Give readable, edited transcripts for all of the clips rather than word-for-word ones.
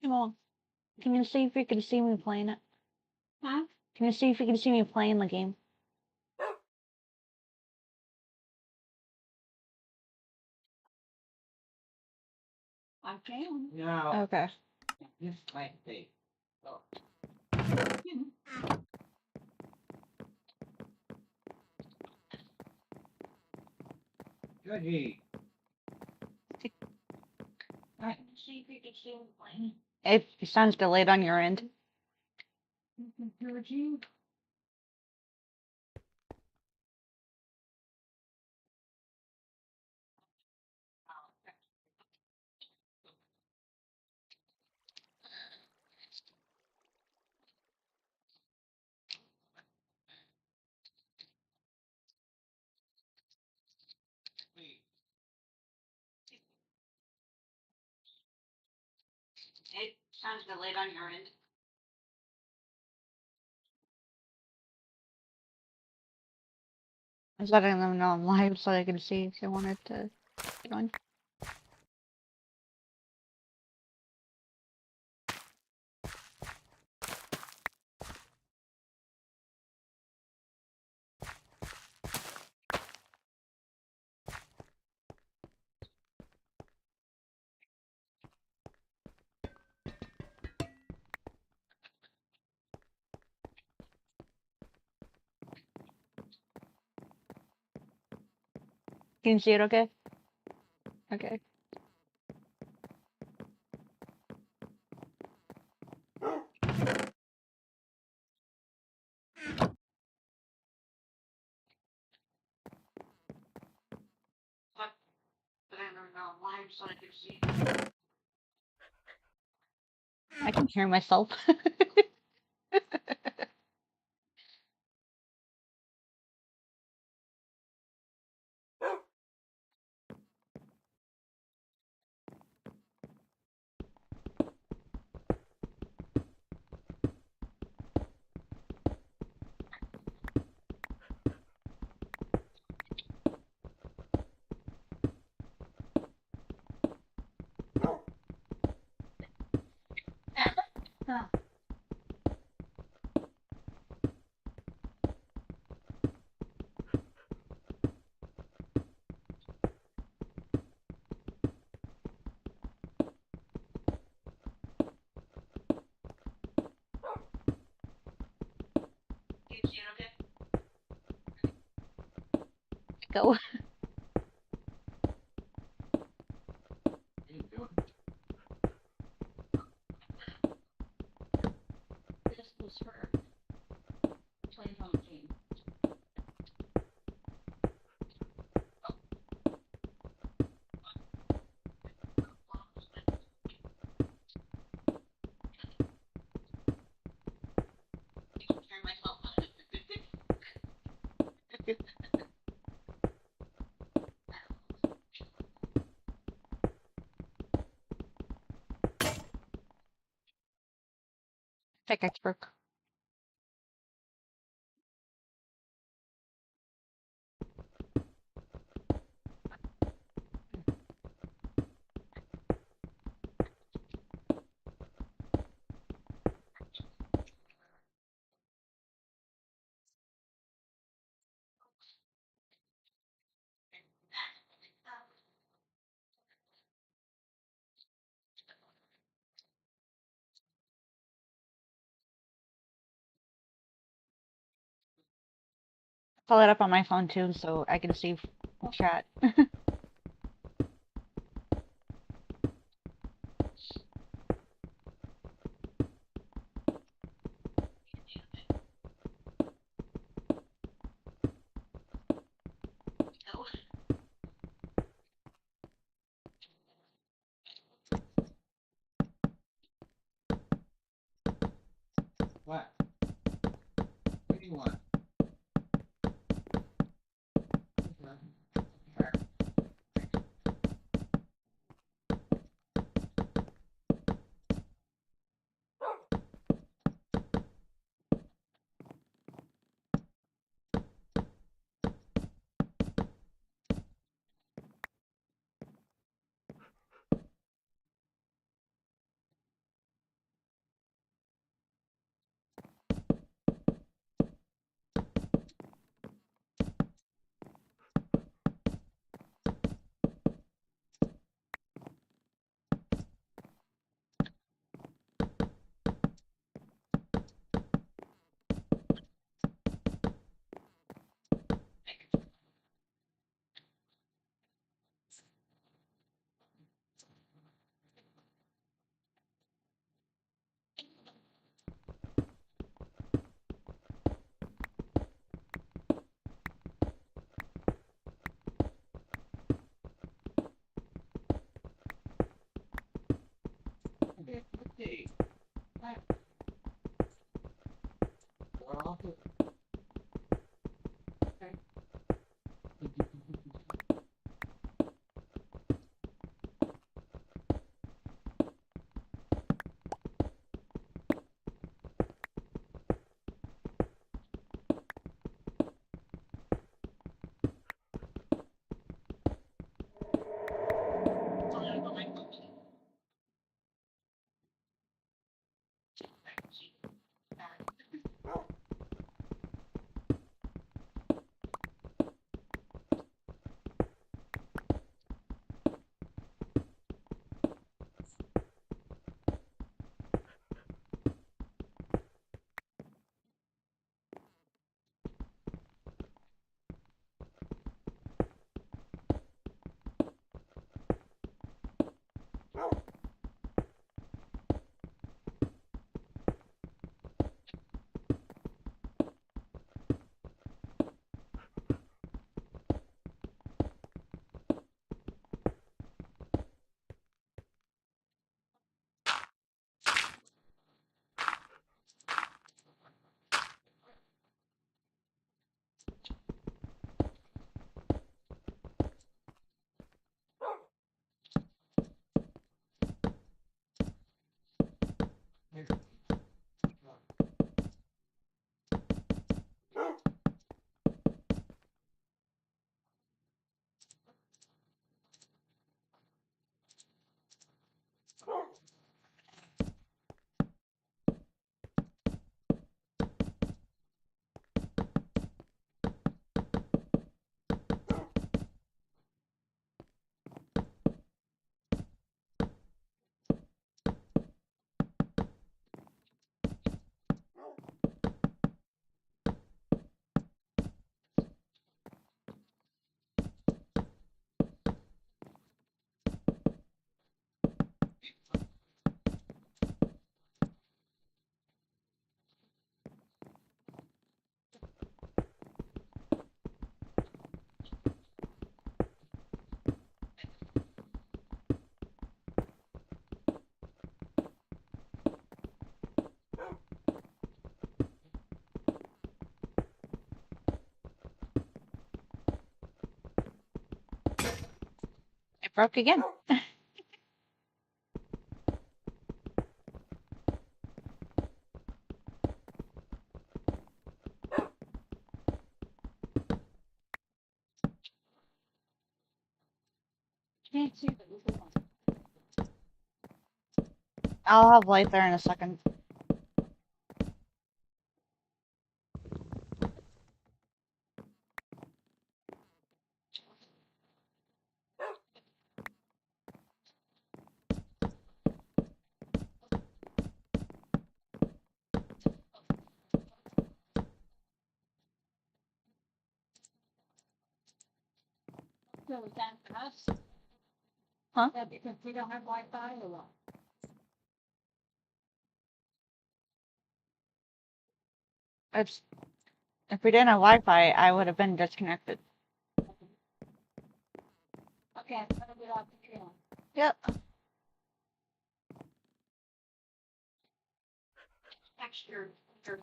Come on. Can you see if you can see me playing it? Huh? Can you see if you can see me playing the game? I can. No. Okay. This might be. Oh. Goody. See if you can see me playing. It sounds delayed on your end. Georgie. It sounds delayed on your end. I was letting them know I'm live so they can see if they wanted to get on. Can you see it okay? Okay. I can hear myself. Go. What are you doing? This was her. Playing on the game. Hear myself. Pickaxe broke. Pull it up on my phone too so I can see chat. What? What do you want? Here. It broke again. Can't see that was on. I'll have light there in a second. So is that for us? Huh? That because we don't have Wi-Fi or what? It's, if we didn't have Wi-Fi, I would have been disconnected. Okay, I'm gonna get off the trail. Yep. Texture. So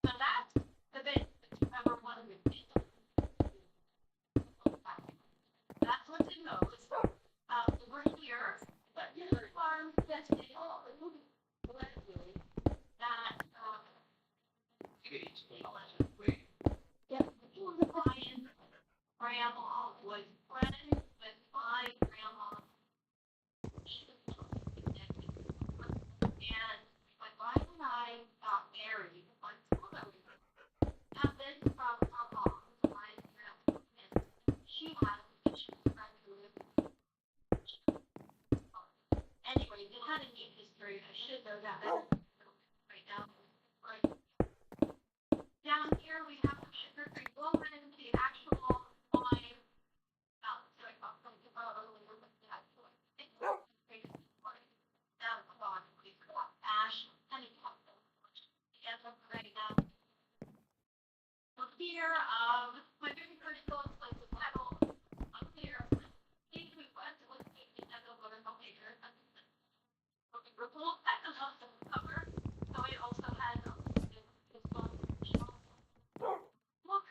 that's the bit that we're wondering. That's what's in those. We're here, but the other farm that's that Wait. yeah, Brian grandma was friends with my grandma. And my wife and I got married. My mother happened from her mom, my grandma, and she had a physician friend who lived. Anyway, they had a neat history. I should know that better right now. Right down here, we have the Sugar Creek Bowman, the actual line. So I thought something about earlier, but that's what it's down at the bottom. We got ash, honeycomb, and right now. Up here, my very first thought was the metal. Up here, these we went to look at the metal, but I'm not sure. Ripple at the top of the cover, so it also has this one. Look,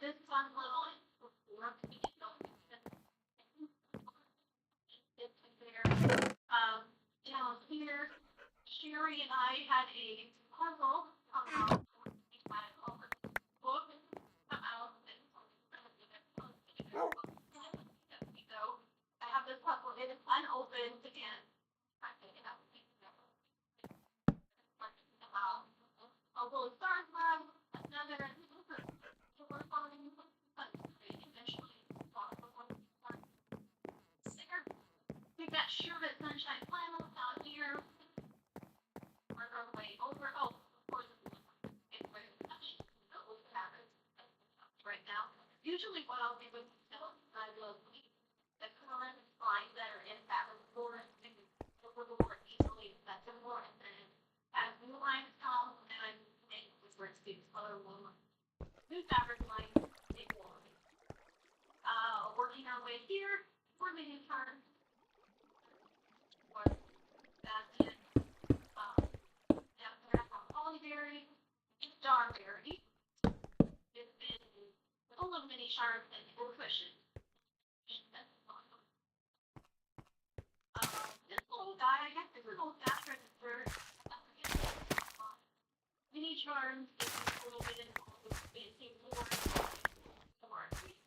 this fun little down here, Sherry and I had a puzzle about book about so I have this puzzle, it is unopened and I think it out. A little stars lab, another we're following eventually we've got Sherbet Sunshine Flannel out here. Work our way over. Oh, of course, it's very much right now. Usually, what I'll do is I will leave the current lines that are in fabric for it more easily accessible, and then as new lines come, and I'm where it's these other one new fabric lines, they will. Working our way here, we're making turns. That's it. Hollyberry, Starberry. It's been full of mini sharks and cushions. This little guy, I have to charms, a little bit in all the fancy floors.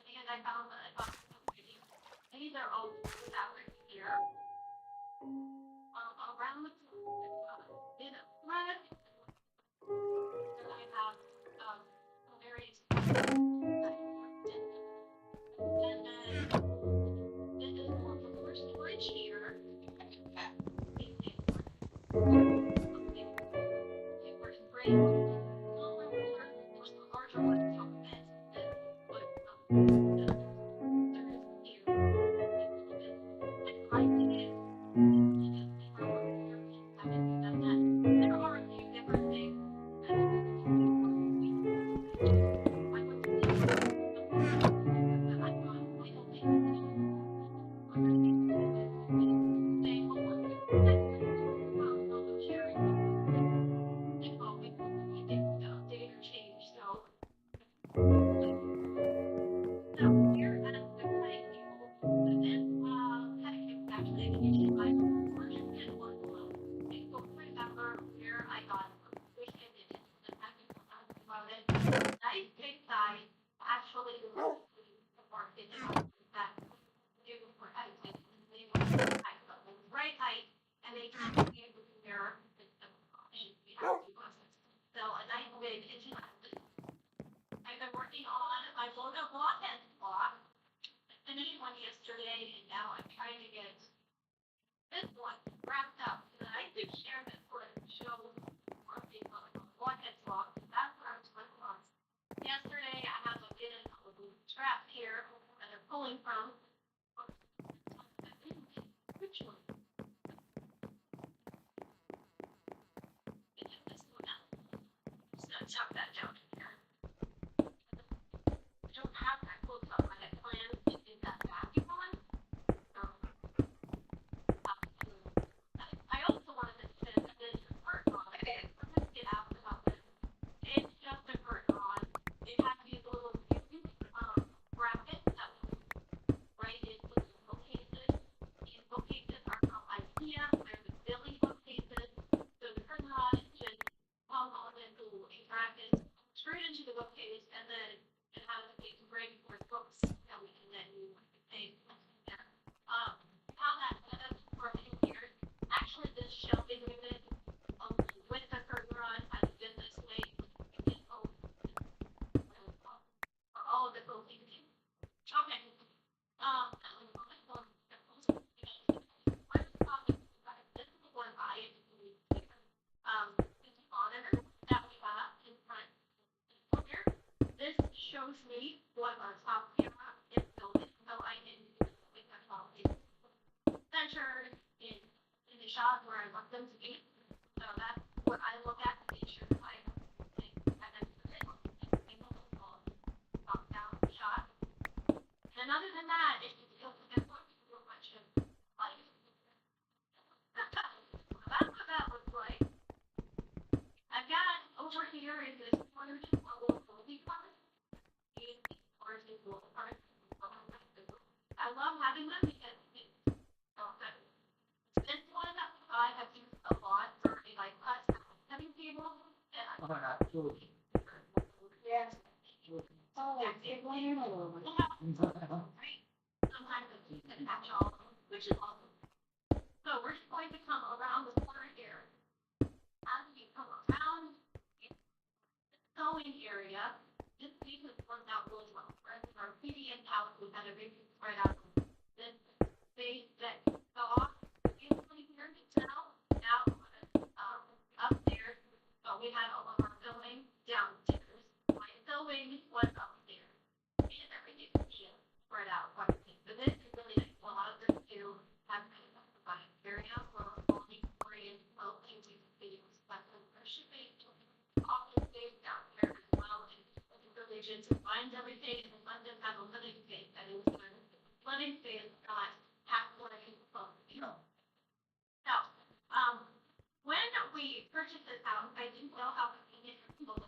And I found and these are all fabric here. Around the in a thread, and I have various and then this is more for storage here. For spring, smaller ones, larger ones, but I did. There are a few different things. So here at the play table, this actually I and one I don't remember where I got which ended the about it. Nice big size, actually market that do for editing. They were right height and they can be able to mirror the so a nice big I've been working on my photo block and block. I finished one yesterday and now I'm trying to get this one wrapped up. And I did share this for a show or people block and block. That's where I was working on. Yesterday I have a bit of a strap here that I'm pulling from. Which one? This one now. So tuck that down here. I don't have that close up. I had planned to do that vacuum one. I also wanted to send this curtain on. I'm going to get out about this. It's just a curtain on. It has these little brackets that right into the bookcases. These bookcases are from IKEA. They're the Billy bookcases. So the curtain rod just comes on into a bracket, screwed into the bookcase, and then it has a great for books that we can then use like the page. How that set up for many years. Actually, this shelving unit with the curtain rod has been this way. All of the clothing. Okay. This is one I this monitor that we have in front here. This shows me what our top camera is building, so I can make that all centered in the shot where I want them to be. So that's what I look at to make sure I top down shot. And other than that, it's just a bunch of light. That's what that looks like. I've got over here is this corner to a little foldy part. I love having them because this one I have used a lot for a like cutting table. Yes. Oh, yeah. Right. Sometimes you can catch all, which is awesome. So we're just going to come around the corner here. As we come around the sewing area, this piece is worked out really well. Our PDN palette, we had a big spread out. This space that saw easily here now upstairs, but we had all of our sewing downstairs. My sewing was upstairs. And everything spread out quite a bit. So this is really nice. Allows us to have very quality oriented well-painted videos, but there should be office space down here as well. And religion combines everything and let them have a living space that is living space, not half-living. Now, when we purchased this house, I didn't know how convenient it was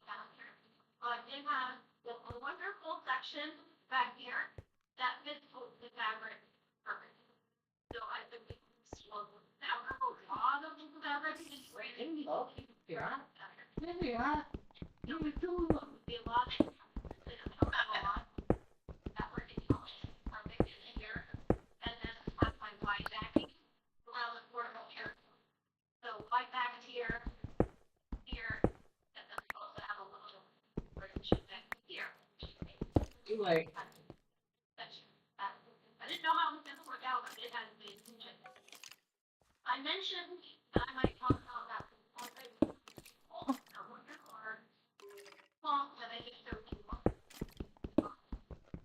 down here. But it has a wonderful section back here that fits the fabric perfectly. So I think now a lot of the fabric is great. Yeah. Yeah. You would do be a lot. A lot. That were in college. Maybe a year. And then have my wide backing. Well, it's more here. So wide back here, here, and then we also have a little bridge back here. You like I didn't know how it was going to work out, but it has been intention. I mentioned that I might talk about that already. Oh, I wonder or long that I just showed you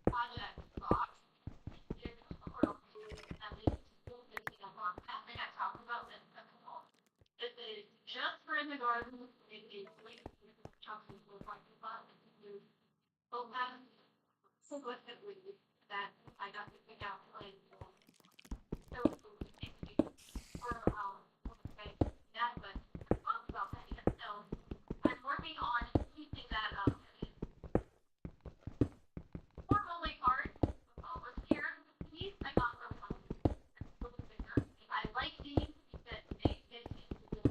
project box. It's a portal that is still missing a lot. I think I talked about this before. It is just for in the garden. It is like chunks of like the bottom. Well, that's significantly that I got to pick out like so for okay, that but talk about that yet. So I'm working on keeping that formally part over here. These I got from I like these that they fit into the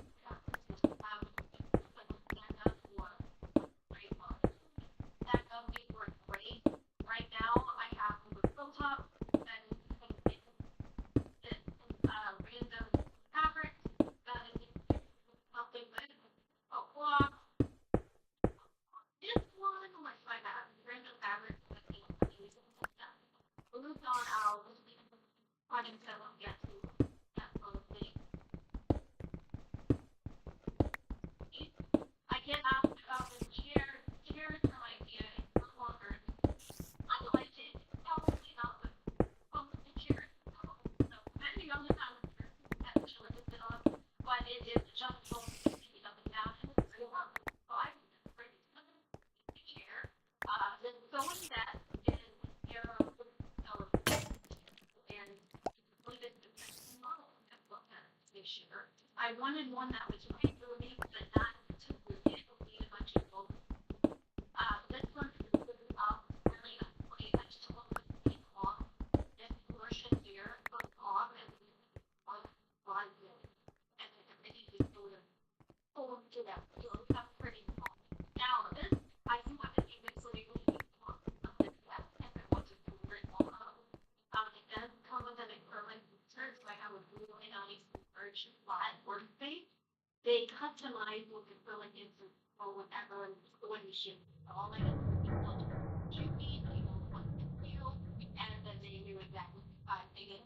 that these were great. Right now I have the full top that is random fabric that is something with a cloth. This one like my random fabric that they use moved on out. I can tell them get to that little thing. I get asked about the chair. Chairs are like no longer. I like it. Probably not with the chairs. So depending on the time that chiller to sit on, but it is adjustable up and down and it's pretty well. So I can just bring it to the chair. Then sewing that is zero so and leave it model this year. I wanted one that was really roomy, but not too roomy. I don't need a bunch of gold. This one is really I just love the cloth. This portion here, the cloth and one and then you just go to pull them to that. So that's pretty cool. Now this I do have to keep it so they will keep and I want to do it all it does come with an acrylic insert, so I have a blue and nice merge flat workspace. They customize with acrylic insert or whatever when you ship all in. You need what you and then they do exactly they get.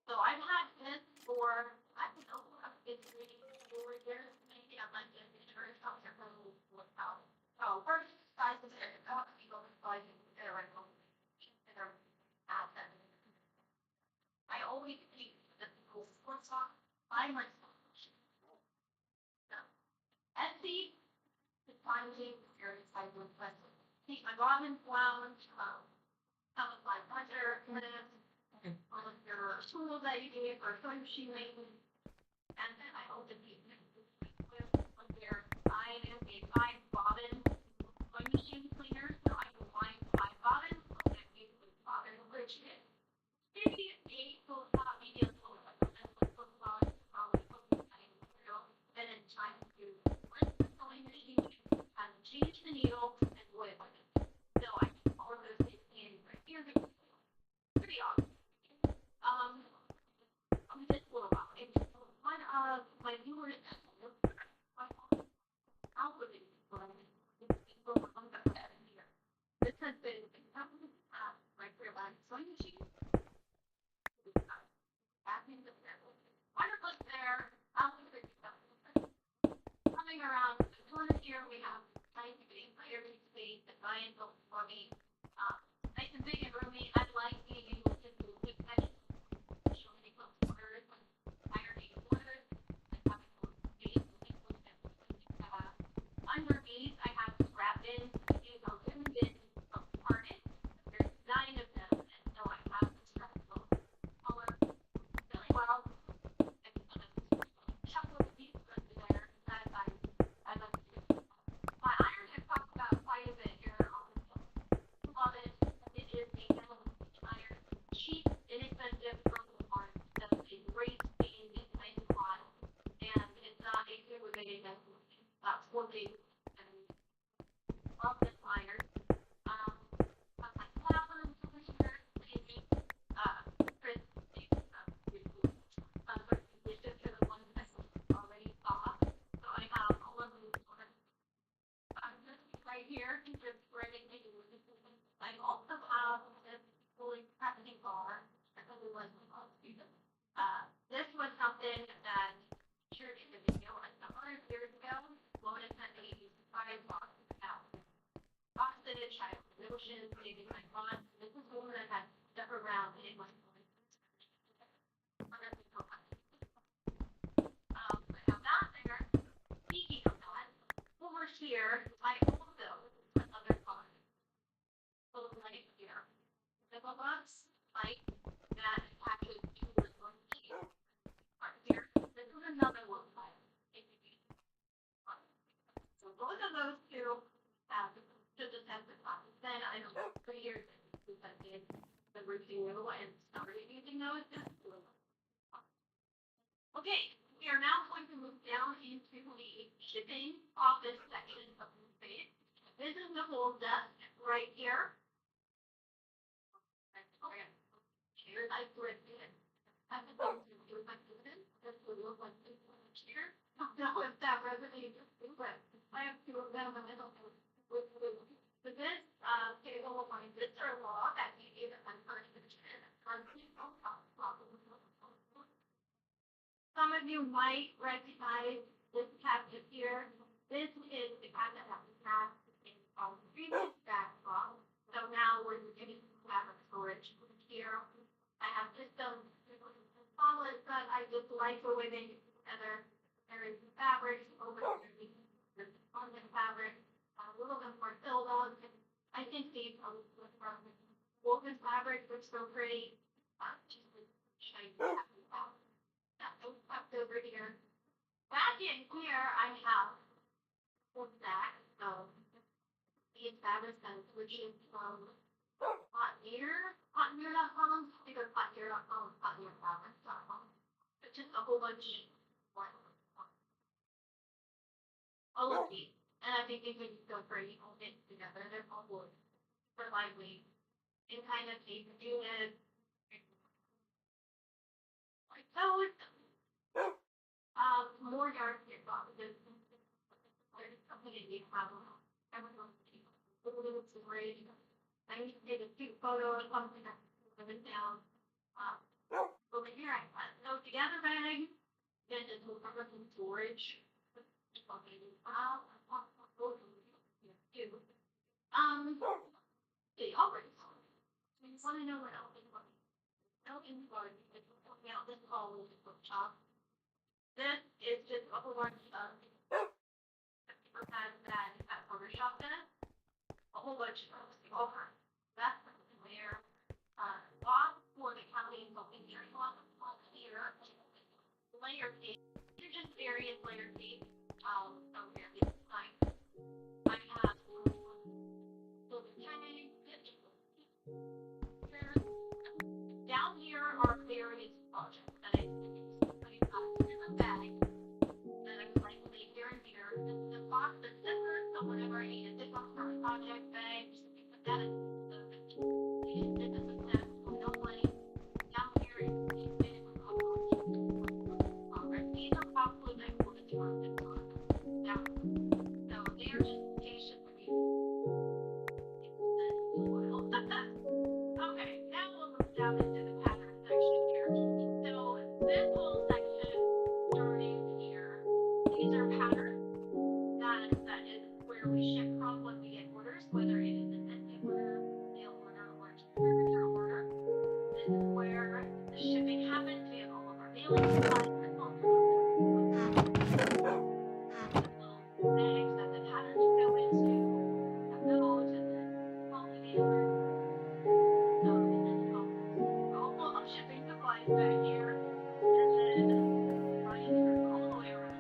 So I've had this for I don't know it's 3 4 years maybe. I like it. It's very comfortable with how. Oh, first size is people size they're right they're at I always keep the sports sock by myself. So Etsy is finding very exciting questions. Take my Robin lounge, some of my pleasure all of your tools that you need for sewing machine making, and then I open these with their side and a fine bobbin sewing machine cleaner, so I can find 5 bobbins, and use the bobbin which is maybe 8 medium and then time to rinse the sewing machine and change the needle and wood. So I can all those things in right here. Pretty awesome. Just a little while. It's one of my viewers algorithm this has been my career line sewing machine. Wonderful there. Coming around the corner here, we have nice big clear space that Ryan built for me. Nice and big and roomy. I like being able to do quick measures. Show me close quarters, irony quarters, and having more space. Underneath, I have scrapped in these are limited harness. There's 9 of them, and so I have the scrap color really well. Chuckle the piece there that I love to do. My iron I've talked about quite a bit here on this love it. It is a oceans, maybe my thoughts. This is one that had stuck around in my life. I have that there. Speaking of that, over here, I also another pond. Little light here. The box light that attaches to the one here. Right here. This is another one light. So both of those two have just have the class. Then I don't know, 3 years since I did the routine and started using those. Okay, we are now going to move down into the shipping office section of the space. This is the whole desk right here. Chairs I thrifted. I have to go to my students. This would look like this one chair. I don't know if that resonates with you, but I have two of them and I don't know. So this table of my sister-in-law that he gave at my first edition. Some of you might recognize this cabinet here. This is the cabinet that we had in our previous backdrop. So now we're getting fabric storage here. I have just some solids that I just like the way they get together. There is fabric over here. There's abundant fabric. A little bit more filled on. I think these are from woven fabric, which so pretty. Just shiny. Up over here. Back in here, I have one stack of these fabric scents, which is from hotnear.com. I think they're hotnear.com, hotnearfabrics.com. It's just a whole bunch of all of these. And I think they can go pretty all fit together. They're all wood. They're lightweight. And kind of tape unit. Like so. More yarn here boxes. There's something in these problems. Everyone's a little storage. I need to take a cute photo of something that's moving down. Over here I have no together bag. Then just move over some storage. The already. I just want to know what else is going. Elton's garden. This is all the bookshop. This is just a whole bunch of that Photoshop in. A whole bunch of over. That's where law for the county is open here. Here, layer tape. These are just various layer tape. So here it's like I have down here are various projects that I use. In a bag that I'm like here and here. The box that's separate, so whenever I need a different project bag, just put that in the this is a set, no money. Down here is these are probably like more than 200 down. So they are just patient with me. Okay, now we'll move down into the pattern section here. So this whole section starting here, these are patterns. That is where we ship from when we get orders, whether it is an essay order, mail order, or just a regular order. This is where the shipping happens. We have all of our mailing supplies and all the bags that the patterns go into. Have those and then multi-mailers. All shipping supplies back here. And then running through all the way around.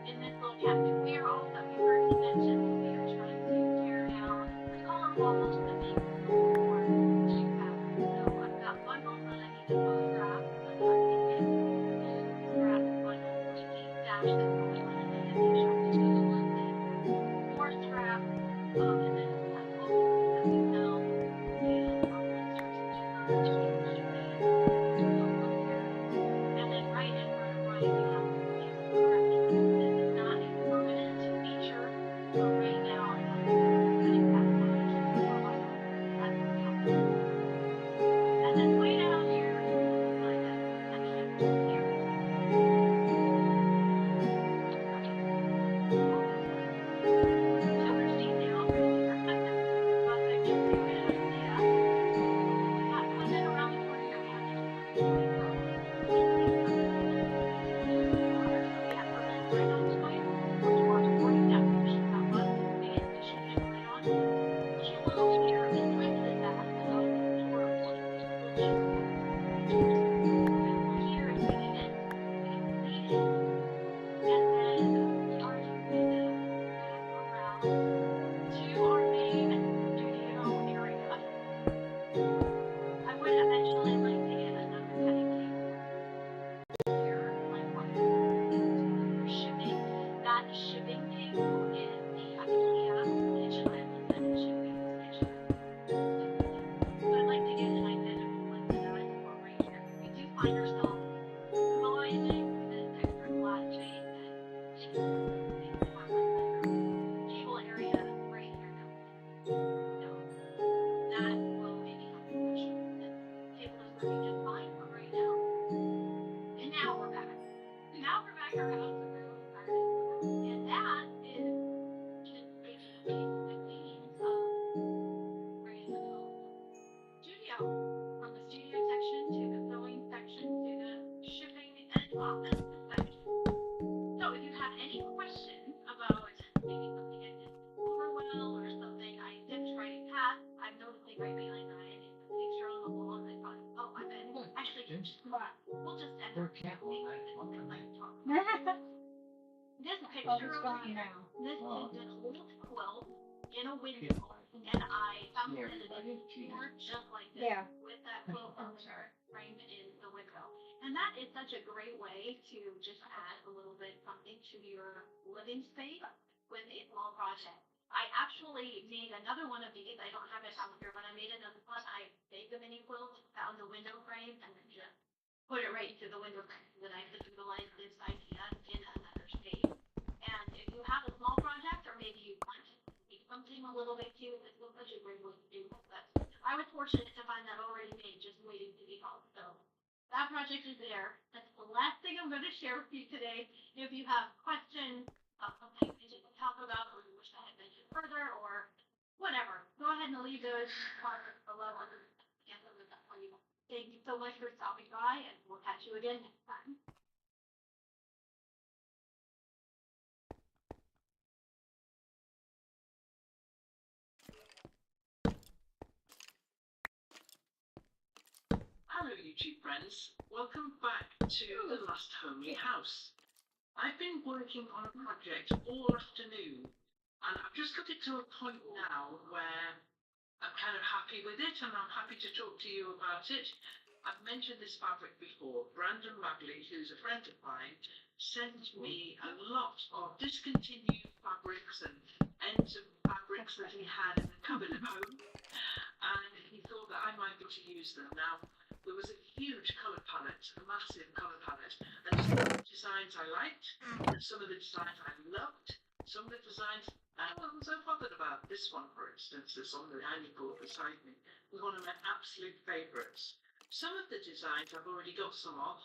In this little cabinet, we are also, we were to mention, we are trying to tear down the column walls and often effect. So if you have any questions about maybe something I did over well or something I dipped right past, I'm noticing right behind Ryan is a picture on the wall and I thought, oh, I bet. Actually, we'll just end We're up careful, maybe man. and like talk. This Oh, picture it's over gone here, now. this Oh. is an old quilt in a window, and I found it in a drawer just like this, Yeah. with that quilt on there framed in the window. And that is such a great way to just add a little bit something to your living space with a small project. I actually made another one of these. I don't have it out here, but I made another one. I made the mini quilt, found the window frame, and then just put it right into the window frame. Then I could utilize this idea in another space. And if you have a small project, or maybe you want to make something a little bit cute, this was such a great way to do it. But I was fortunate to find that already made, just waiting to be called. So that project is there. That's the last thing I'm going to share with you today. If you have questions, something we didn't talk about, or you wish I had mentioned further, or whatever, go ahead and leave those comments below. Answer them for you. Thank you so much for stopping by, and we'll catch you again next time. Hello YouTube friends, welcome back to The Last Homely House. I've been working on a project all afternoon and I've just got it to a point now where I'm kind of happy with it and I'm happy to talk to you about it. I've mentioned this fabric before. Brandon Magley, who's a friend of mine, sent me a lot of discontinued fabrics and ends of fabrics that he had in the cupboard at home, and he thought that I might be able to use them. Now, there was a huge colour palette, a massive colour palette, and some of the designs I liked, and some of the designs I loved, some of the designs I wasn't so bothered about. This one, for instance, that's on the dining board beside me, was one of my absolute favourites. Some of the designs I've already got some of,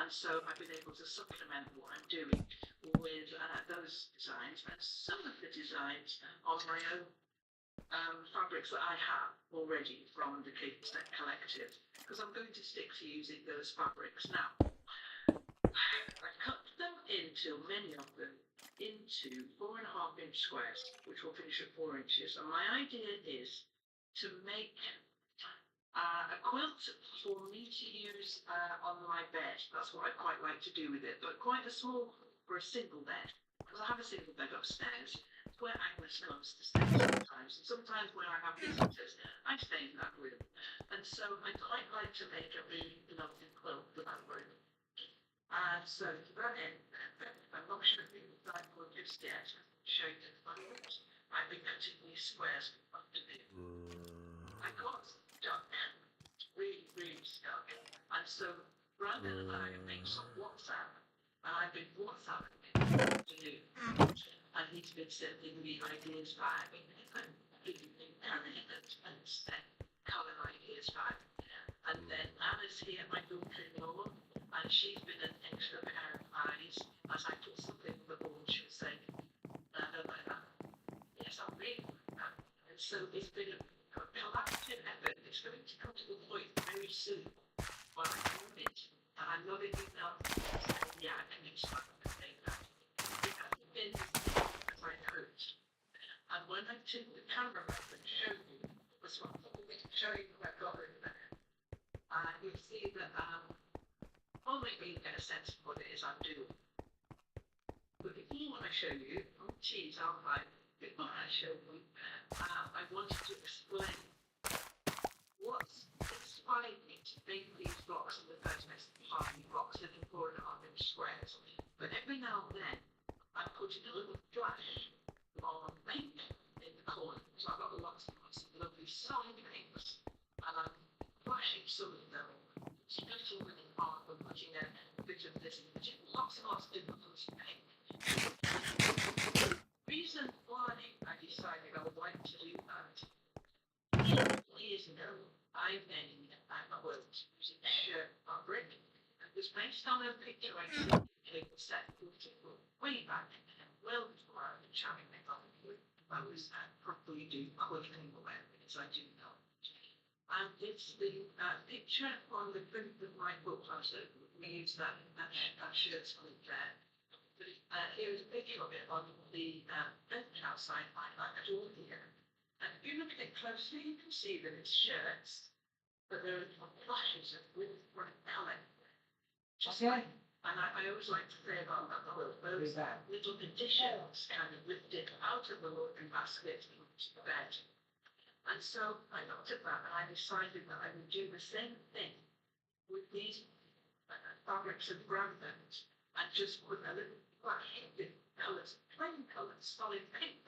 and so I've been able to supplement what I'm doing with those designs, and some of the designs are my own fabrics that I have already from the Cape Set Collective, because I'm going to stick to using those fabrics now. I cut them into, many of them, into 4.5-inch squares, which will finish at 4 inches. And my idea is to make a quilt for me to use on my bed. That's what I quite like to do with it, but quite a small for a single bed, because I have a single bed upstairs. It's where Agnes comes to stay sometimes, and sometimes when I have visitors, I stay in that room. And so I quite like to make a really lovely quilt for that room. And so to that end, I'm not sure if you would like one just yet, show you the photos. I've been cutting these squares under it. I got stuck, really, really stuck. And so Brandon and I have made some WhatsApp, and I've been WhatsApping him what to do. And he's been sending me ideas back, and giving me encouragement and colour ideas back. And then Anna's here, my daughter-in-law, and she's been an extra pair of eyes. As I put something on the board, she'll say, yes, I'm reading that. And so it's been a collaborative effort. It's going to come to the point very soon where I own it, and I'm loving it now. Yeah, I can expect to say that. It hasn't been as I hoped. And when I took the camera up and showed you, this one, show you what I've got over there, you'll see that well, maybe you get a sense of what it is I'm doing. But before I show you, geez, before I show you, I wanted to explain what's inspired me to make these blocks in the first place. Hardy blocks in 4.5-inch squares. But every now and then, I put in a little flash of pink in the corner. So I've got lots and lots of lovely solid pinks, and I'm flashing some of them, splitting them apart and putting a bit of this and lots and lots of different colours of pink. The reason why I decided I would like to do that, years ago, I made a quilt using shirt fabric. It was based on a picture I took in Cape Set way back, well before I was chatting with I was properly doing quilting aware, because I do know. And it's the picture on the front of my book. So we use that shirt on there. But here is a picture of it on the bench outside my door here. And if you look at it closely, you can see that it's shirts, but there are flashes of really bright colour. Just like, and I always like to say about that, those little additions kind of lifted out of the laundry basket into the bed. And so I looked at that and I decided that I would do the same thing with these fabrics and brandings and just put a little flash of colours, plain colours, solid pink.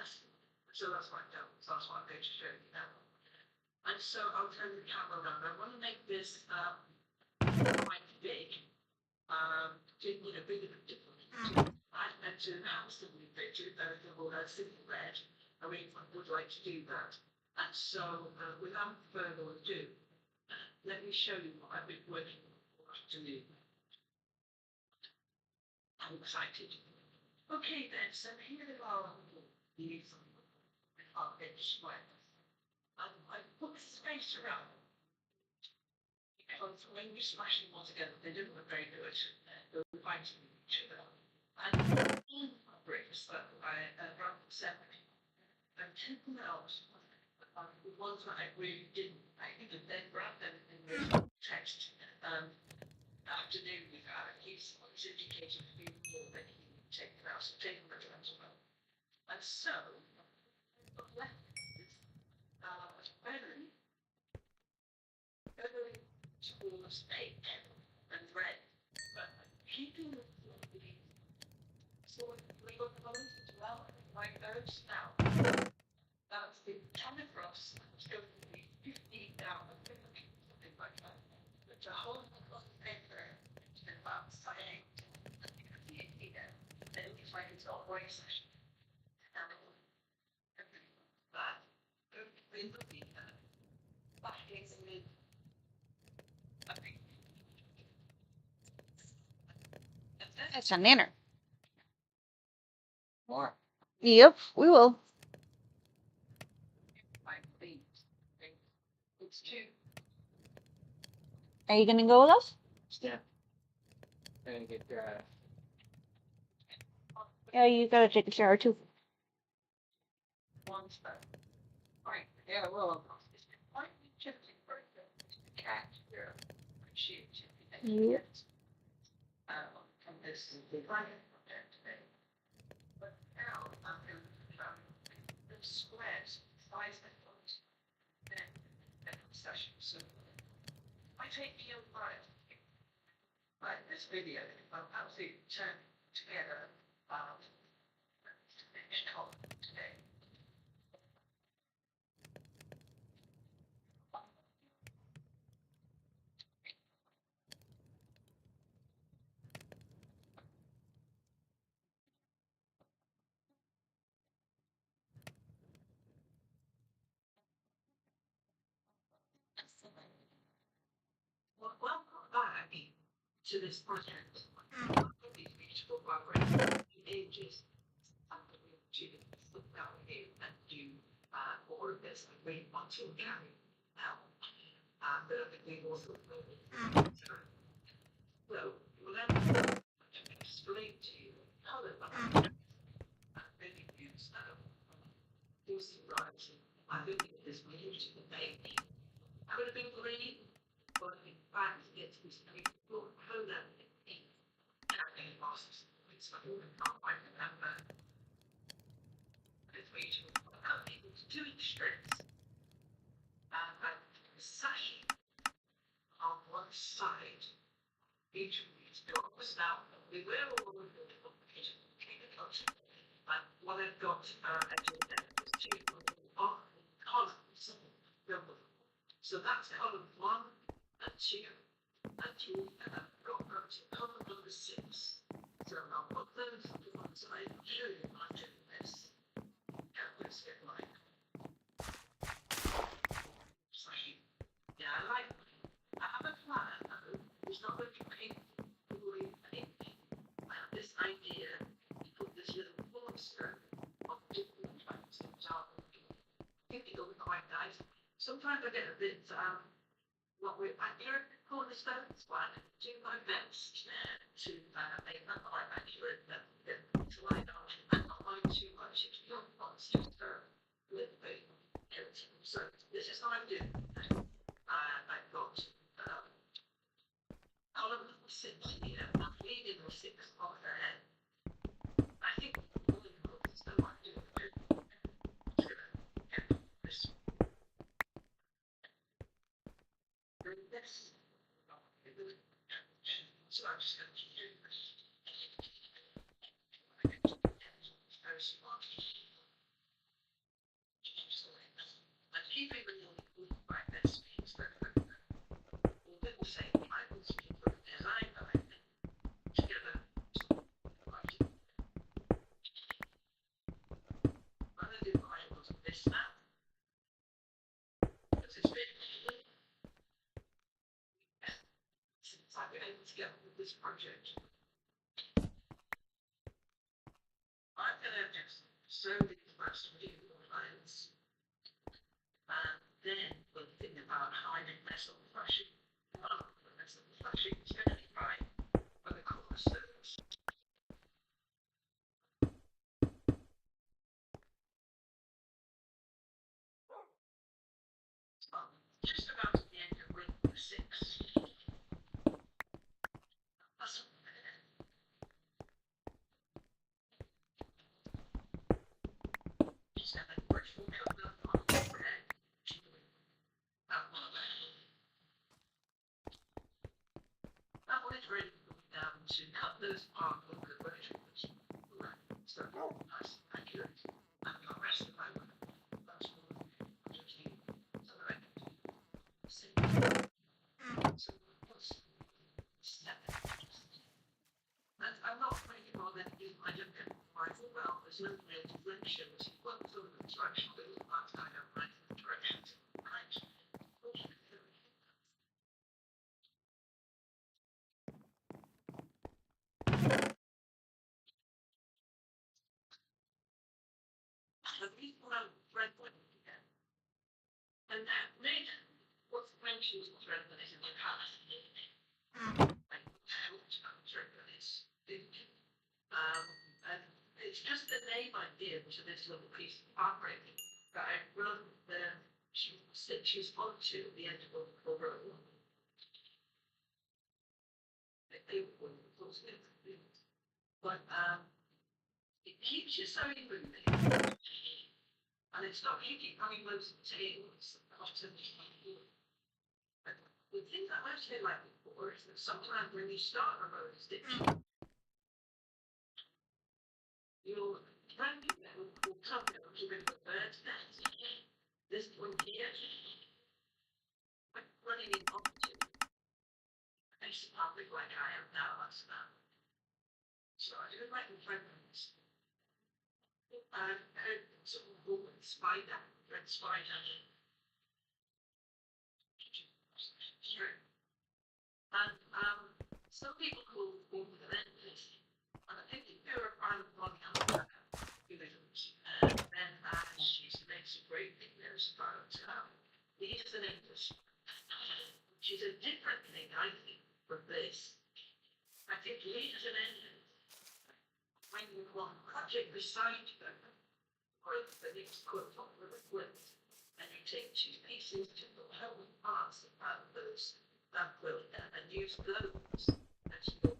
So that's what I've done. So that's what I'm going to show you now. And so I'll turn the camera around. I want to make this quite big. Bigger than different. I meant to house the new picture, simple red. I really would like to do that. And so, without further ado, let me show you what I've been working on all afternoon. I'm excited. Okay then, so here are these big squares. I put space around them because when you smash them all together, they don't look very good. They're fighting each other. And fabrics that I brought from SMP, I've taken out the ones that I really didn't. I even then brought them in the text afternoon with he's indicated to me more that he would take them out, so take them out as well. And so, what left is very towards pink and red, but keeping the sort of legal colours as well, like those now. That's the ton across, it's going to be 15 down, something like that. But to hold across the paper, it's been about saying, you can see it here, and it looks like it's got white session. And that, in the backings with a pink. That's a nanner. More. Yep, we will. It's two. Are you gonna go with us? Yeah. And get Yeah, you gotta take a shower too. One step. Right, yeah, well, it's quite interesting for the cat here. She Yeah. and this is the final project today. But now I'm going to the squares, size and fonts, and session. So I take the right. Like this video, I'll actually turn together finished top today. Well, welcome back to this project. These beautiful fabrics, ages, and to look down here and do all of this. I really want to carry out. But I think we also so let me explain to you how the really use this variety. I think this really to the baby. Could have been green, but in fact it's this beautiful color in carrying boxes. It's I can't quite remember. It's beautiful. It's 2-inch strips. And sash on one side. Each of these blocks. Now, we will all of the complicated culture. But what I've got is two columns. So that's column 1 and 2 and 3, and I've got column number 6. So I'll put those to one side and show you how I'm doing this. Yeah, let's get like. Yeah, I have a plan though. It's not going to be painfully painting. I have this idea to put this little monster of different types of dark. I think it'll be quite nice. sometimes I get a bit what we accurate cornerstones, but I do my best to make them quite accurate and get them to line up and not line too much if you don't want to just go with the guilty. So this is what I'm doing. I've got column 6 here, I'm leaving the 6 off there. I think all the columns that I'm doing is going to get this. And this. So I'm just going to keep doing this. Very smart. And keeping the like this means that we'll do the same titles for the design that I think together. Right. I'm going to do the titles of this now. Because it's been since I've been able to get on with this project. I'm going to just sew these first few lines, and then we'll think about hiding metal flashing. The metal flashing is going to be fine for the cornerstones. Just about at the end of ring 6. That's just have a virtual cover on the red. That one is ready to cut those apart and look at versions. So nice and accurate. And the rest of my work, that's all just you. So that I can do. So what's step? And I'm not making more than I don't get rifle well. There's no real direction. It's one sort of instruction, but it's not kind of right directions. Right. The people have read what you get. And that made what's mentioned was read that is in the past. Like, what's read that is. And it's just a name idea to this little piece of fabric that I run the stitches onto the end of the row. But it keeps your sewing moving, and it's not you keep having loads of tails and buttons. But the thing that I actually like before is that sometimes when you start a row of stitch, you'll find that will come a little bit of a bird's nest. This one here, like running in onto a piece of fabric like I am now, that's that. So I do it right in front of this. And sort of woman spider, red spider. And some people call them the lenses. And I think if you're a fan of one color, then she's makes a great thing there's about these are the lenses. Which is a different thing, I think, from this. I think leaders and engines, when you want a project beside them, or the next quote on the equipped, and you take 2 pieces to the whole parts of those that will and use those as your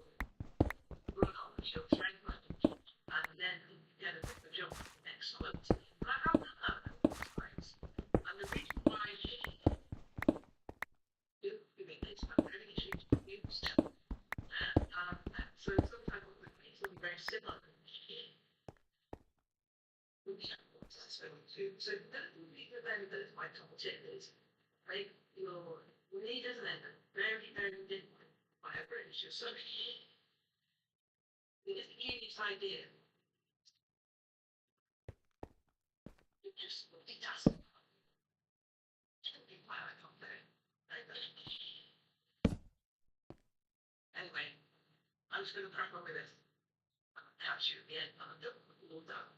run on your thread and then get a bit of a jump to the next one. And I have done that a couple of times. And the reason why I do doing this, I'm really used to. So sometimes it would be something very similar. So that would be the benefit of my top tip is make your leaders and very, very different. Whatever it is you're searching. It's the genius idea. You just multitask. Anyway, I'm just going to crack on with this. I'll catch you at the end and I'm all done.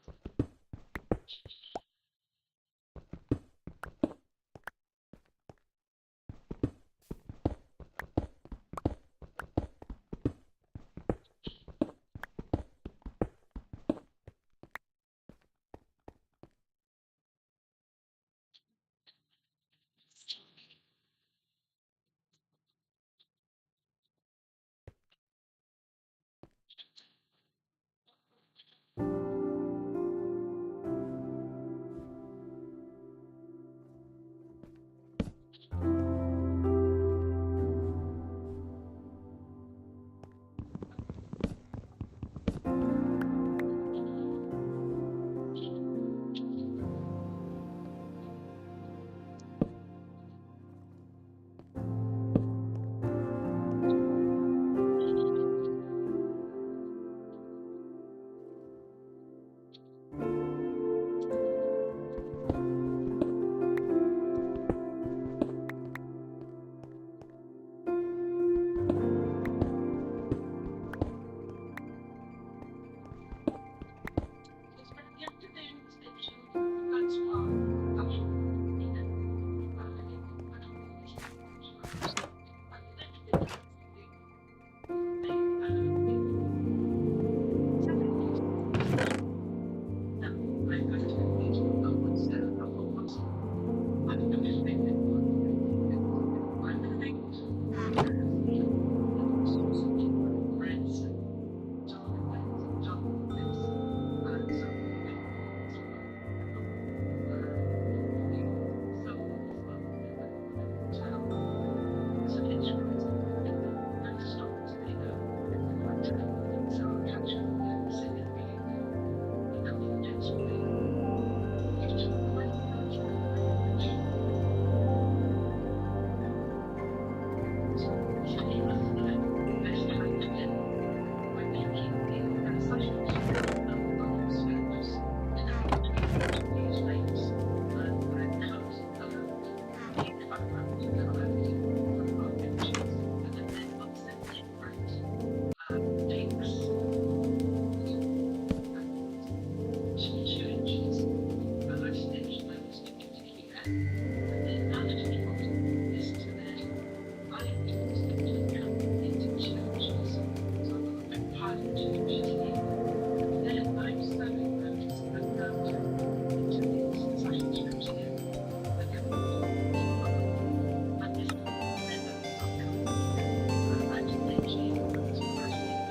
background colour of pictures, and then lots of different pinks, 2 inches, and I stitched those into here, and then managed to put this to there. I stitched it into 2 inches, so I've got a big pile of 2 inches here. And then I'm sewing those around into these satin strips here. And then and this ribbon I've got here, I'm stitching those crochet bits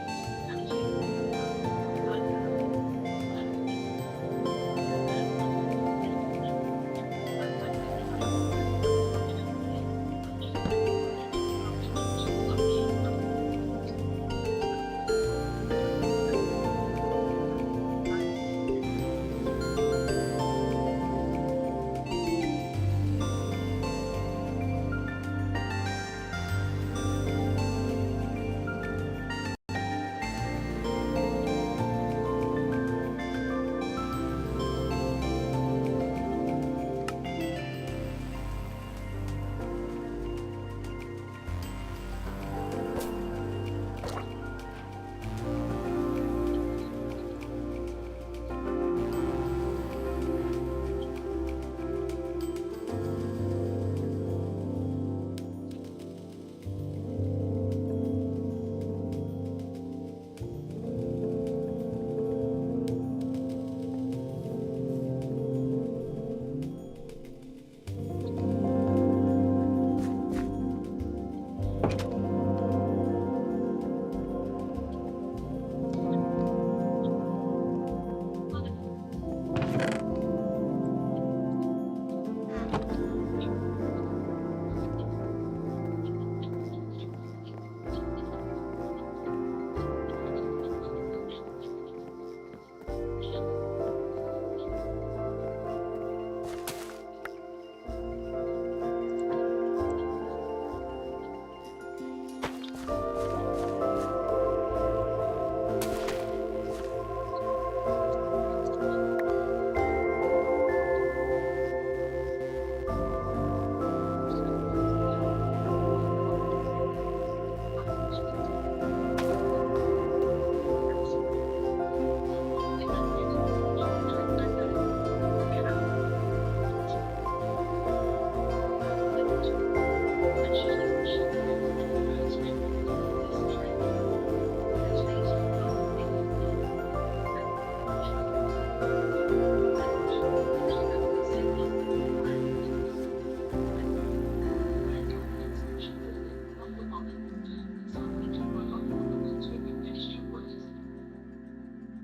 and taking like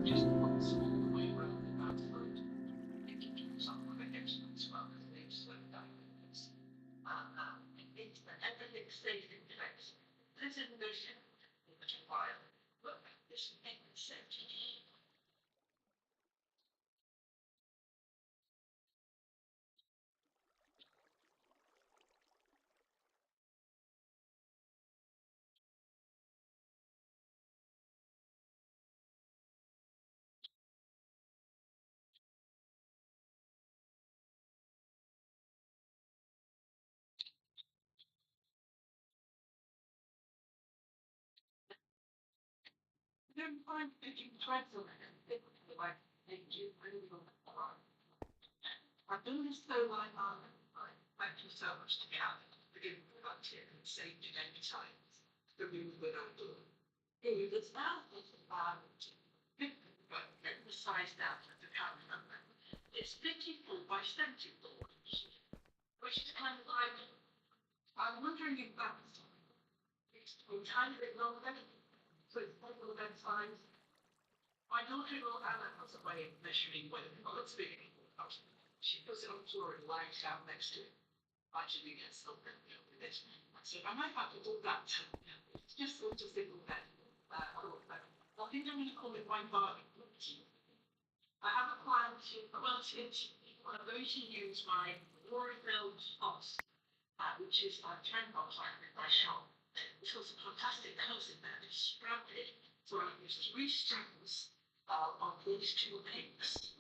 just one small way around the outside. Some of the excellent as well, because they've slowed down this. It's everything stays in place. This isn't those much fire, but this makes sense. Then I'm thinking threads on it, like they do really well. I've done this though like thank you so much to Kat for giving me that tip and saved it many times. The move that I do. It's now but getting the size down for the camera. It's 54 by 74, which is kind of like, I'm wondering if that's it's a tiny bit longer, so it's probably the best size. My daughter-in-law Anna has a way of measuring whether the it's big enough. She puts it on the floor and lies down next to it. Actually gets something with it. So I might have to do that. It's just sort of simple then. I think I'm going to call it my bargain. I have a plan to quilt it. I'm going to use my Warfield box, which is a trend box I in my shop. It's got some fantastic colours in there. It's sprouted. So I use 3 strands of these 2 pinks.